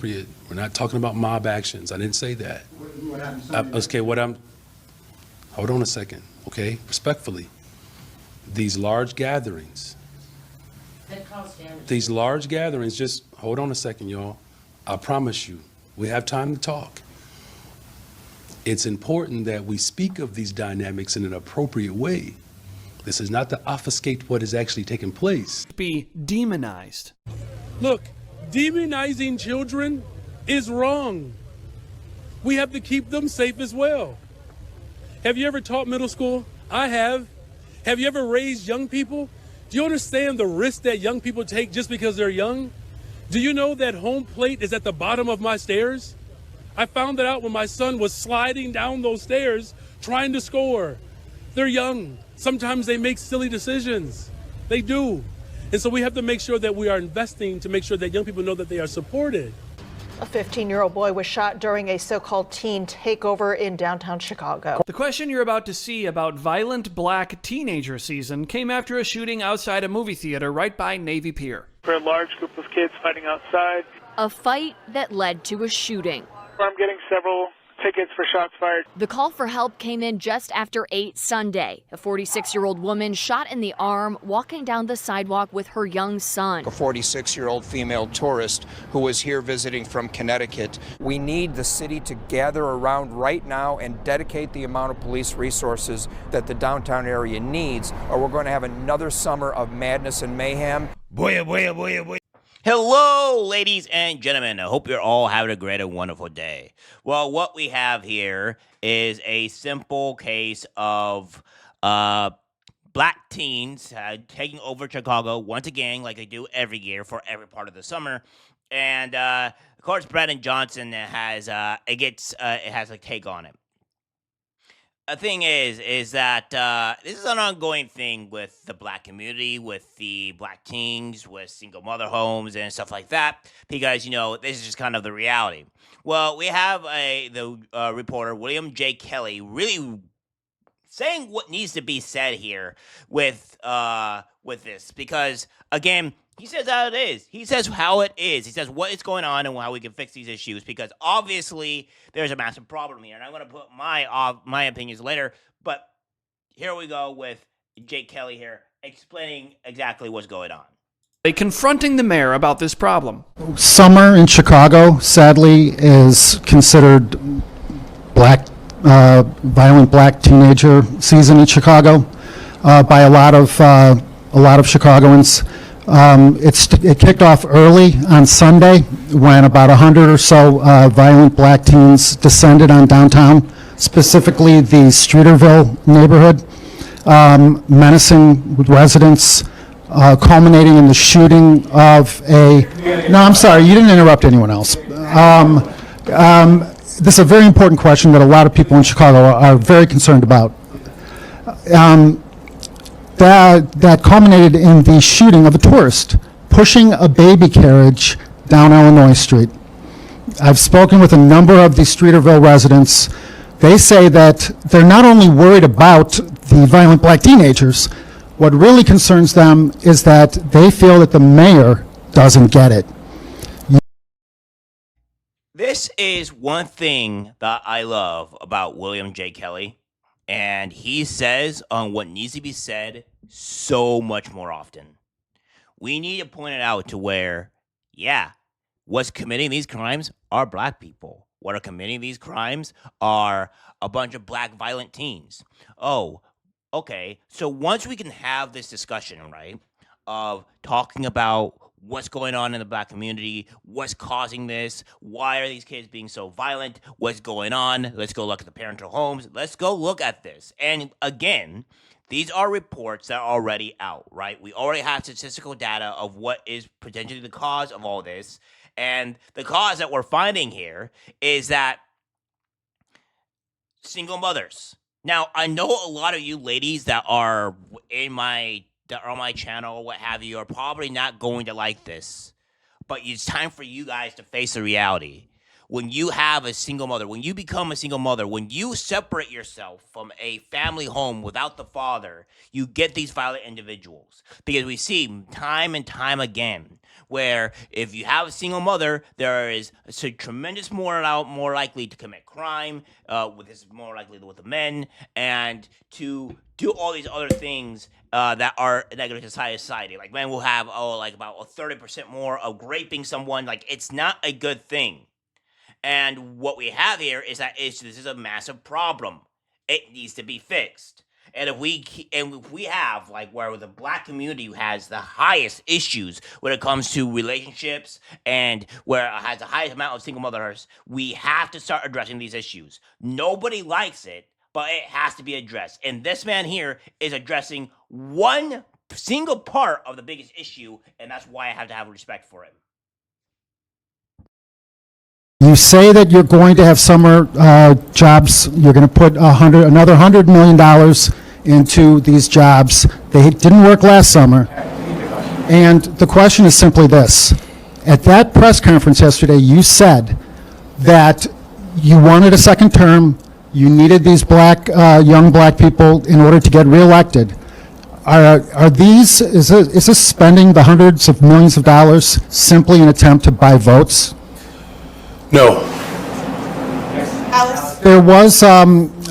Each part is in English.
We're not talking about mob actions. I didn't say that. What happened Sunday? Okay, hold on a second, okay? Respectfully, these large gatherings, just hold on a second, y'all. I promise you, we have time to talk. It's important that we speak of these dynamics in an appropriate way. This is not to obfuscate what is actually taking place. Be demonized. Look, demonizing children is wrong. We have to keep them safe as well. Have you ever taught middle school? I have. Have you ever raised young people? Do you understand the risk that young people take just because they're young? Do you know that home plate is at the bottom of my stairs? I found that out when my son was sliding down those stairs trying to score. They're young. Sometimes they make silly decisions. They do. And so we have to make sure that we are investing to make sure that young people know that they are supported. A 15-year-old boy was shot during a so-called teen takeover in downtown Chicago. The question you're about to see about violent black teenager season came after a shooting outside a movie theater right by Navy Pier. For a large group of kids fighting outside. A fight that led to a shooting. I'm getting several tickets for shots fired. The call for help came in just after 8 Sunday. A 46-year-old woman shot in the arm walking down the sidewalk with her young son. A 46-year-old female tourist who was here visiting from Connecticut. We need the city to gather around right now and dedicate the amount of police resources that the downtown area needs, or we're going to have another summer of madness and mayhem. Boy, boy, boy, boy. Hello, ladies and gentlemen. I hope you're all having a great and wonderful day. Well, what we have here is a simple case of black teens taking over Chicago once again, like they do every year for every part of the summer. And of course, Brandon Johnson has a take on it. The thing is that this is an ongoing thing with the black community, with the black teens, with single mother homes and stuff like that, because, you know, this is just kind of the reality. Well, we have the reporter, William J. Kelly, really saying what needs to be said here with this, because, again, he says how it is. He says how it is. He says what is going on and how we can fix these issues, because obviously there's a massive problem here. And I'm going to put my opinions later. But here we go with Jake Kelly here explaining exactly what's going on. Confronting the mayor about this problem. Summer in Chicago, sadly, is considered violent black teenager season in Chicago by a lot of Chicagoans. It kicked off early on Sunday when about 100 or so violent black teens descended on downtown, specifically the Streeterville neighborhood, menacing residents, culminating in the shooting of a... No, I'm sorry, you didn't interrupt anyone else. This is a very important question that a lot of people in Chicago are very concerned about. That culminated in the shooting of a tourist pushing a baby carriage down Illinois Street. I've spoken with a number of the Streeterville residents. They say that they're not only worried about the violent black teenagers, what really concerns them is that they feel that the mayor doesn't get it. This is one thing that I love about William J. Kelly. And he says on what needs to be said so much more often. We need to point it out to where, yeah, what's committing these crimes are black people. What are committing these crimes are a bunch of black violent teens. Oh, okay. So once we can have this discussion, right, of talking about what's going on in the black community, what's causing this, why are these kids being so violent, what's going on, let's go look at the parental homes, let's go look at this. And again, these are reports that are already out, right? We already have statistical data of what is potentially the cause of all this. And the cause that we're finding here is that single mothers. Now, I know a lot of you ladies that are on my channel, what have you, are probably not going to like this. But it's time for you guys to face the reality. When you have a single mother, when you become a single mother, when you separate yourself from a family home without the father, you get these violent individuals. Because we see time and time again where if you have a single mother, there is a tremendous more likely to commit crime. This is more likely with the men, and to do all these other things that are negative to society. Like men will have about 30% more of raping someone. Like it's not a good thing. And what we have here is that this is a massive problem. It needs to be fixed. And if we have like where the black community has the highest issues when it comes to relationships and where it has the highest amount of single mothers, we have to start addressing these issues. Nobody likes it, but it has to be addressed. And this man here is addressing one single part of the biggest issue, and that's why I have to have respect for him. You say that you're going to have summer jobs. You're going to put another $100 million into these jobs. They didn't work last summer. And the question is simply this. At that press conference yesterday, you said that you wanted a second term. You needed these young black people in order to get reelected. Is this spending the hundreds of millions of dollars simply an attempt to buy votes? No. There was,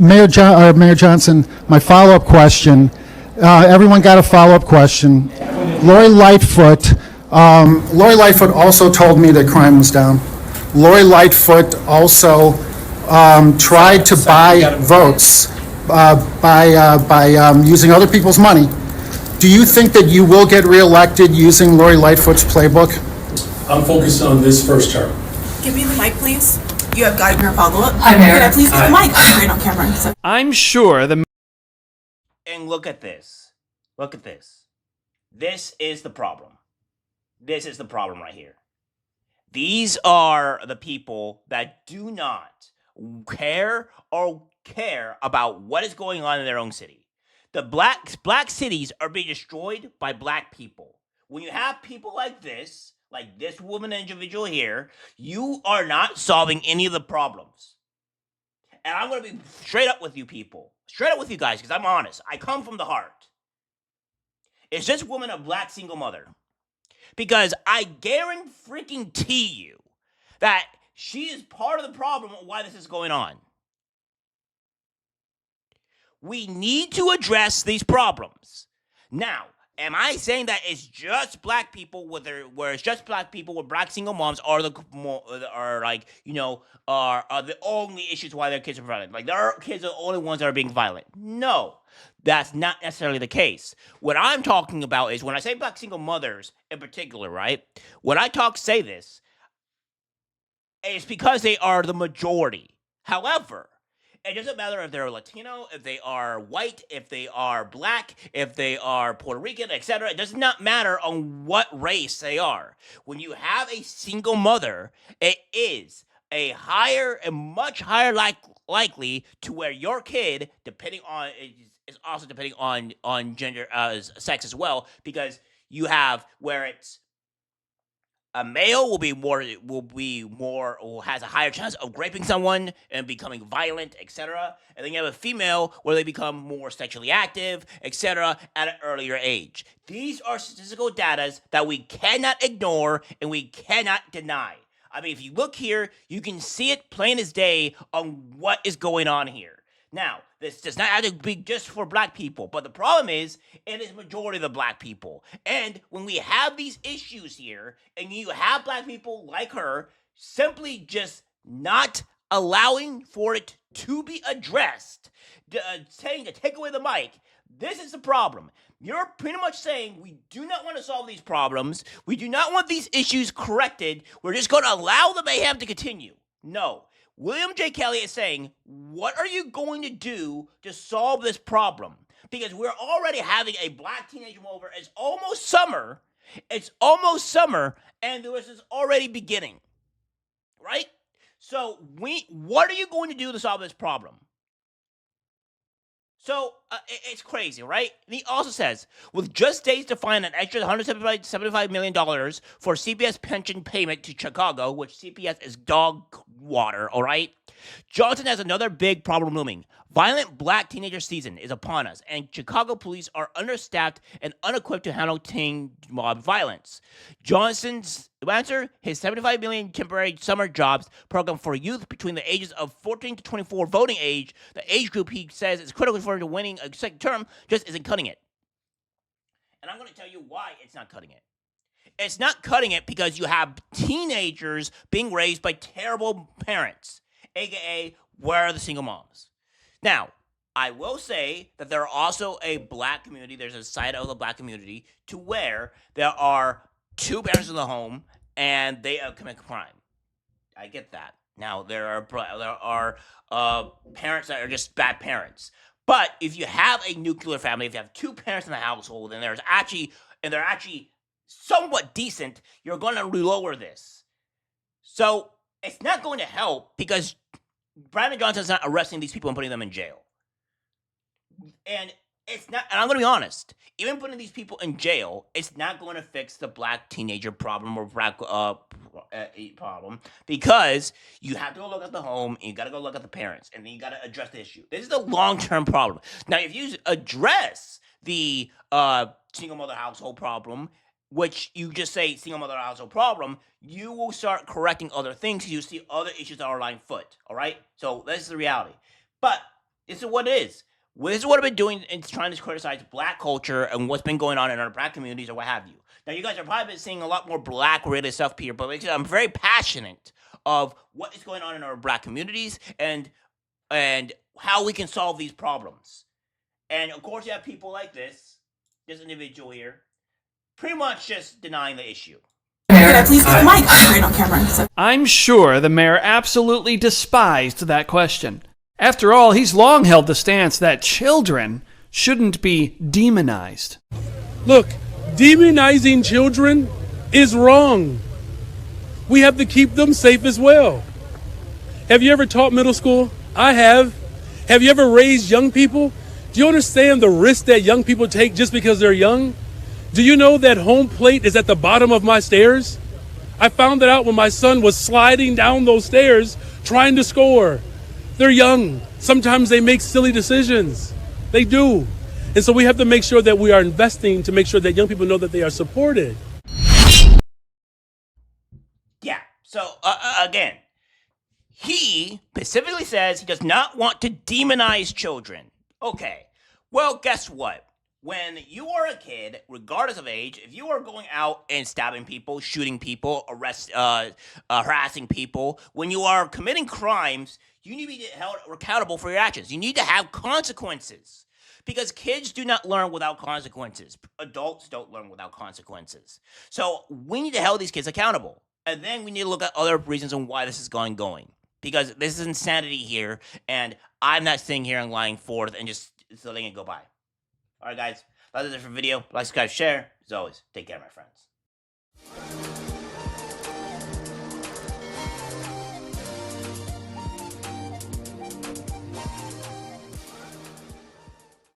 Mayor Johnson, my follow-up question. Everyone got a follow-up question. Lori Lightfoot also told me that crime was down. Lori Lightfoot also tried to buy votes by using other people's money. Do you think that you will get reelected using Lori Lightfoot's playbook? I'm focused on this first term. Give me the mic, please. You have gotten your follow-up. Hi, Mayor. Can I please get the mic? I'm right on camera. So. I'm sure the... And look at this. Look at this. This is the problem. This is the problem right here. These are the people that do not care about what is going on in their own city. The black cities are being destroyed by black people. When you have people like this woman individual here, you are not solving any of the problems. And I'm going to be straight up with you people. Straight up with you guys, because I'm honest. I come from the heart. Is this woman a black single mother? Because I guarantee you that she is part of the problem of why this is going on. We need to address these problems. Now, am I saying that it's just black people where it's just black people with black single moms are the only issues why their kids are violent? Like their kids are the only ones that are being violent. No, that's not necessarily the case. What I'm talking about is when I say black single mothers in particular, right? When I say this, it's because they are the majority. However, it doesn't matter if they're Latino, if they are white, if they are black, if they are Puerto Rican, etc. It does not matter on what race they are. When you have a single mother, it is a much higher likely to where your kid, is also depending on gender, sex as well, because you have where it's a male will has a higher chance of raping someone and becoming violent, etc. And then you have a female where they become more sexually active, etc. at an earlier age. These are statistical data that we cannot ignore and we cannot deny. I mean, if you look here, you can see it plain as day on what is going on here. Now, this does not have to be just for black people, but the problem is it is majority of the black people. And when we have these issues here, and you have black people like her simply just not allowing for it to be addressed, saying to take away the mic, this is the problem. You're pretty much saying we do not want to solve these problems. We do not want these issues corrected. We're just going to allow the mayhem to continue. No. William J. Kelly is saying, what are you going to do to solve this problem? Because we're already having a black teenage mover. It's almost summer. And this is already beginning. Right? So what are you going to do to solve this problem? So it's crazy, right? And he also says, with just days to find an extra $175 million for CPS pension payment to Chicago, which CPS is dog water, all right? Johnson has another big problem looming. Violent black teenager season is upon us, and Chicago police are understaffed and unequipped to handle teen mob violence. Johnson's answer, his $75 million temporary summer jobs program for youth between the ages of 14 to 24 voting age, the age group he says is critical for him to winning a second term, just isn't cutting it. And I'm going to tell you why it's not cutting it. It's not cutting it because you have teenagers being raised by terrible parents, aka where are the single moms? Now, I will say that there are also a black community, there's a side of the black community to where there are two parents in the home and they commit crime. I get that. Now, there are parents that are just bad parents. But if you have a nuclear family, if you have two parents in the household and they're actually somewhat decent, you're going to lower this. So it's not going to help because Brandon Johnson's not arresting these people and putting them in jail. And it's not, and I'm going to be honest, even putting these people in jail, it's not going to fix the black teenager problem or black problem because you have to go look at the home and you got to go look at the parents and then you got to address the issue. This is a long-term problem. Now, if you address the single mother household problem, which you just say single mother household problem, you will start correcting other things because you see other issues that are lying foot, all right? So this is the reality. But this is what it is. This is what I've been doing and trying to criticize black culture and what's been going on in our black communities or what have you. Now, you guys are probably been seeing a lot more black-related stuff here, but I'm very passionate of what is going on in our black communities and how we can solve these problems. And, of course, you have people like this individual here, pretty much just denying the issue. Can I please get the mic straight on camera? I'm sure the mayor absolutely despised that question. After all, he's long held the stance that children shouldn't be demonized. Look, demonizing children is wrong. We have to keep them safe as well. Have you ever taught middle school? I have. Have you ever raised young people? Do you understand the risk that young people take just because they're young? Do you know that home plate is at the bottom of my stairs? I found that out when my son was sliding down those stairs trying to score. They're young. Sometimes they make silly decisions. They do. And so we have to make sure that we are investing to make sure that young people know that they are supported. Yeah. So, again, he specifically says he does not want to demonize children. Okay. Well, guess what? When you are a kid, regardless of age, if you are going out and stabbing people, shooting people, harassing people, when you are committing crimes, you need to be held accountable for your actions. You need to have consequences because kids do not learn without consequences. Adults don't learn without consequences. So we need to hold these kids accountable. And then we need to look at other reasons on why this is going because this is insanity here. And I'm not sitting here and lying forth and just letting it go by. All right, guys, that's it for the video. Like, subscribe, share. As always, take care, my friends.